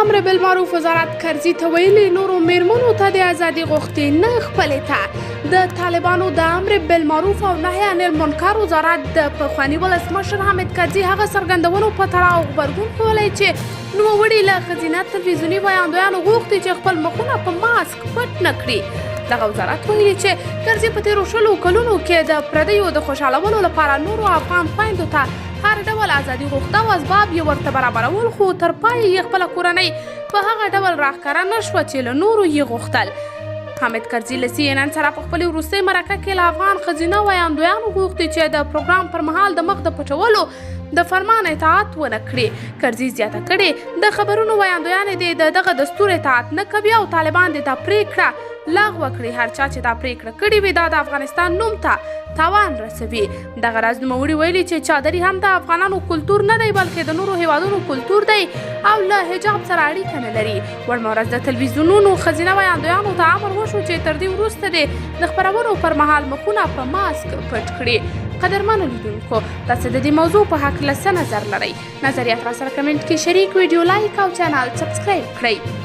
امر بالمعروف وزارت کرزي ته ویلي نورو میرمنو ته د ازادي غوښتنې نه خپلې ته د طالبانو د امر بالمعروف او نهي عن المنکر وزارت د پخواني ولسمشر حامد کرزي هغه څرګندونو په تړاو غبرګون ښوولی چې نوموړي له ښځینه تلویزیوني وړاندویانو غوښتي چې خپل مخونه په ماسک پټ نه کړي. دغه وزارت ویلي چې کرزي په تېرو 20 کلونو کې د پردیو د خوشحالولو لپاره نورو افغان خویندو ته هر ډول ازادي غوښته او اسباب یې ورته برابرول، خو تر پایه یې خپله کورنۍ په هغه ډول راښکاره نه شوه چې له نورو یې غوښتل. حامد کرزي له CNN سره په خپلې وروستۍ مرکه کې له افغان ښځینه ویاندویانو غوښتي چې د پروګرام پر مهال د مخ د پټولو د فرمان اطاعت ونه کړي. کرزي زیاته کړې د خبرونو ویاندویانې د دغه دستور اطاعت نه کوي او طالبان د دا پریکړه لغوه کړي. هر چا چې دا پریکړه کړې وي دا د افغانستان نوم ته تاوان رسوي. دغه راز نوموړي ویلي چې چادري هم د افغانانو کلتور نه دی بلکې د نورو هیوادونو کلتور دی او له حجاب سره اړیکه نه لري. وړمه ورځ د تلویزیونونو ښځینه ویاندویانو ته امر وشو چې تر دې وروسته د خپرونو پر مهال مخونه په ماسک پټ کړي. قدرمنو لیدونکو، تاسو د دې موضوع په هکله څه نظر لرئ؟ نظریات راسره کمنټ کې شریک، ویډیو لایک او چینل سبسکرایب کړئ.